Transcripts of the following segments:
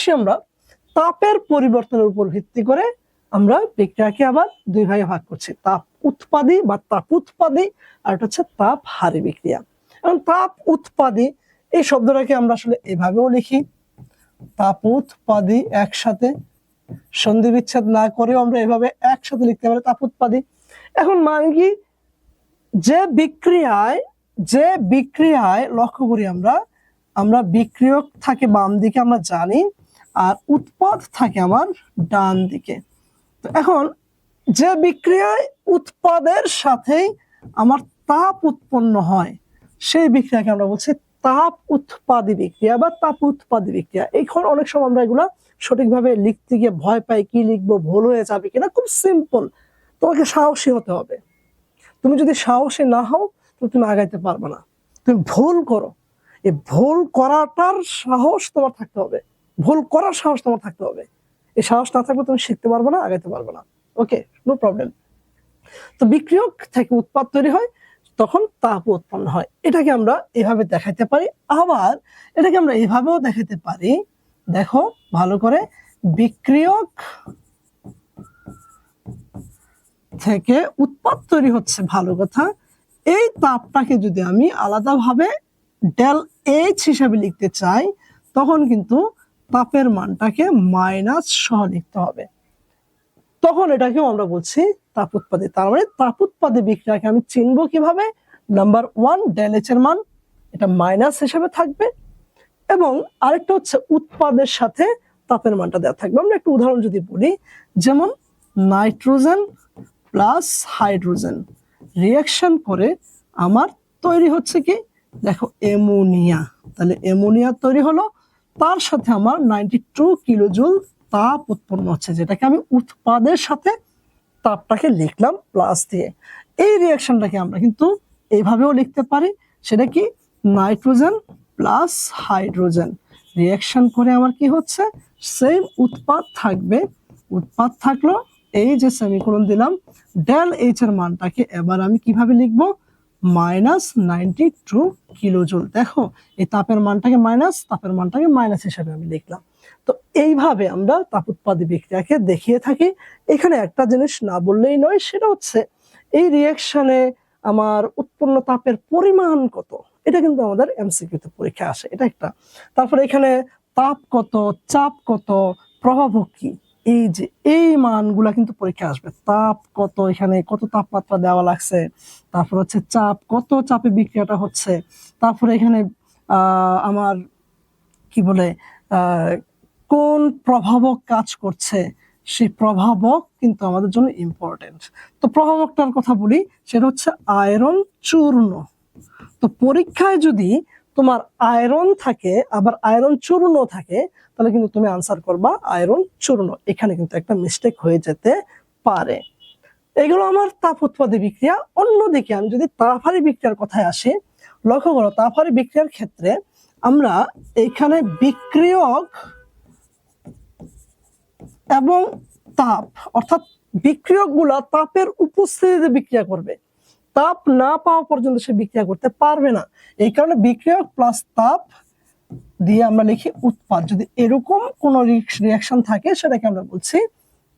আসি আমরা তাপের পরিবর্তনের উপর ভিত্তি করে আমরা বিক্রিয়াকে আবার দুই ভাগে ভাগ করছি, তাপ উৎপাদী বা তাপ উৎপাদী, আর এটা হচ্ছে তাপ হারি বিক্রিয়া। এবং তাপ উৎপাদী এই শব্দটাকে আমরা আসলে এভাবেও লিখি, তাপ উৎপাদী একসাথে সন্ধি বিচ্ছেদ না করেও আমরা এভাবে একসাথে লিখতে পারি তাপ উৎপাদী। এখন মানে কি, যে বিক্রিয়ায় লক্ষ্য করি আমরা বিক্রিয়ক থাকে বাম দিকে আমরা জানি, আর উৎপাদ থাকে আমার ডান দিকে। তো এখন যে বিক্রিয়ায় উৎপাদের সাথেই আমার তাপ উৎপন্ন হয় সেই বিক্রিয়াকে আমরা বলছি তাপ উৎপাদী বিক্রিয়া বা তাপ উৎপাদী বিক্রিয়া। এখন অনেক সময় আমরা এগুলা সঠিকভাবে লিখতে গিয়ে ভয় পাই, কি লিখবো, ভুল হয়ে যাবে কিনা। খুব সিম্পল, তোমাকে সাহসী হতে হবে। তুমি যদি সাহসী না হও তো তুমি আগাইতে পারবে না। তুমি ভুল করো, এই ভুল করাটার সাহস তোমার থাকতে হবে, ভুল করার সাহস তোমার থাকতে হবে। এই সাহস না থাকলে তুমি শিখতে পারবে না, আগাইতে পারবে না। ওকে, নো প্রবলেম। তো বিক্রিয়ক থেকে উৎপাদ তৈরি হয়, তখন তাপ উৎপন্ন হয়। এটাকে আমরা এভাবে দেখাইতে পারি, আবার এটাকে আমরা এভাবেও দেখাইতে পারি। দেখো ভালো করে, বিক্রিয়ক থেকে উৎপাদ তৈরি হচ্ছে, ভালো কথা। এই তাপটাকে যদি আমি আলাদাভাবে ডেল এইচ হিসাবে লিখতে চাই, তখন কিন্তু তাপের মানটাকে মাইনাস সহ লিখতে হবে। তখন এটাকেও আমরা বলছি তাপ উৎপাদী। তার মানে তাপ উৎপাদী বিক্রিয়াকে আমি চিনবো কিভাবে? নাম্বার 1, ডেল এইচ এর মান এটা মাইনাস হিসেবে থাকবে, এবং আরেকটা হচ্ছে উৎপাদের সাথে তাপের মানটা দেওয়া থাকবে। আমরা একটা উদাহরণ যদি বলি, যেমন নাইট্রোজেন প্লাস হাইড্রোজেন রিঅ্যাকশন করে আমার তৈরি হচ্ছে কি, দেখো অ্যামোনিয়া। তাহলে অ্যামোনিয়া তৈরি হলো, তার সাথে আমার 92 কিলোজুল তাপ উৎপন্ন হচ্ছে, যেটাকে আমি উৎপাদের সাথে তাপটাকে লিখলাম প্লাস দিয়ে। এই রিঅ্যাকশনটাকে আমরা কিন্তু এইভাবেও লিখতে পারি, সেটা কি, নাইট্রোজেন প্লাস হাইড্রোজেন রিঅ্যাকশন করে আমার কি হচ্ছে, সেম উৎপাদ থাকবে। উৎপাদ থাকলো, এই যে সেমিকোলন দিলাম, ডেল এইচ এর মানটাকে এবার আমি কিভাবে লিখবো, মাইনাস 92 কিলোজুল। দেখো এই তাপের মানটাকে মাইনাস, তাপের মানটাকে মাইনাস হিসাবে আমি লিখলাম। তো এইভাবে আমরা তাপ উৎপাদী বিক্রিয়াকে দেখিয়ে থাকি। এখানে একটা জিনিস না বললেই নয়, সেটা হচ্ছে এই রিঅ্যাকশনে আমার উৎপন্ন তাপের পরিমাণ কত, এটা কিন্তু আমাদের এমসিকিউতে পরীক্ষা আসে, এটা একটা। তারপরে এখানে তাপ কত, চাপ কত, প্রভাবক কি, এই যে এই মানগুলা কিন্তু পরীক্ষা আসবে। তাপ কত, এখানে কত তাপমাত্রা দেওয়া লাগছে, তারপর হচ্ছে চাপ, কত চাপে বিক্রিয়াটা হচ্ছে, তারপরে এখানে আমার কি বলে কোন প্রভাবক কাজ করছে, সেই প্রভাবক কিন্তু আমাদের জন্য ইম্পর্টেন্ট। তো প্রভাবকটার কথা বলি, সেটা হচ্ছে আয়রন চূর্ণ। তো পরীক্ষায় যদি তোমার আয়রন থাকে আবার আয়রন চূর্ণ থাকে, তাহলে কিন্তু তুমি আনসার করবা আয়রন চূর্ণ। এখানে কিন্তু একটা মিস্টেক হয়ে যেতে পারে। এগুলো আমার তাপ উৎপাদী বিক্রিয়া। অন্যদিকে আমি যদি তাপহারী বিক্রিয়ার কথায় আসি, লক্ষ্য করো, তাপহারী বিক্রিয়ার ক্ষেত্রে আমরা এখানে বিক্রিয়ক এবং তাপ, অর্থাৎ বিক্রিয়কগুলা তাপের উপস্থিতিতে বিক্রিয়া করবে, তাপ না পাওয়া পর্যন্ত সে বিক্রিয়া করতে পারবে না। এই কারণে বিক্রিয়ক প্লাস তাপ দিয়ে আমরা লিখি উৎপাদ। যদি এরকম কোন রিঅ্যাকশন থাকে, সেটাকে আমরা বলছি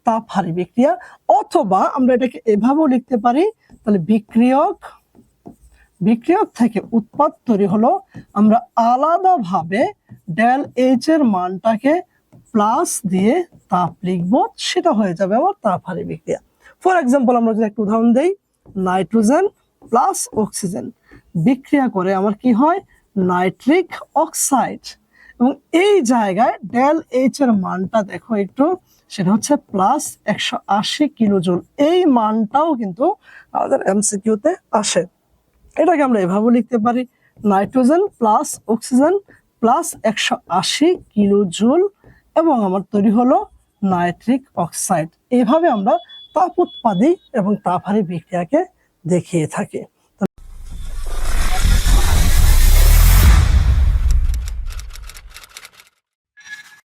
তাপহারী বিক্রিয়া। অথবা আমরা এটাকে এভাবেও লিখতে পারি, তাহলে বিক্রিয়ক থেকে উৎপাদ তৈরি হলো, আমরা আলাদাভাবে ডেল এইচ এর মানটাকে প্লাস দিয়ে তাপ লিখবো, সেটা হয়ে যাবে আমার তাপহারী বিক্রিয়া। ফর এক্সাম্পল আমরা যদি একটা উদাহরণ দেই, নাইট্রোজেন প্লাস অক্সিজেন বিক্রিয়া করে আমার কি হয়, নাইট্রিক অক্সাইড। এবং এই জায়গায় ডেল এইচ এর মানটা দেখো একটু, সেটা হচ্ছে প্লাস 180 কিলোজুল। এই মানটাও কিন্তু আমাদের এমসিকিউতে আসে। এটাকে আমরা এভাবে লিখতে পারি, nitrogen plus oxygen plus 180 kilojoule, এবং আমার তৈরি হলো নাইট্রিক অক্সাইড। এইভাবে আমরা তাপ উৎপাদী এবং তাপহারী বিক্রিয়াকে দেখিয়ে থাকি।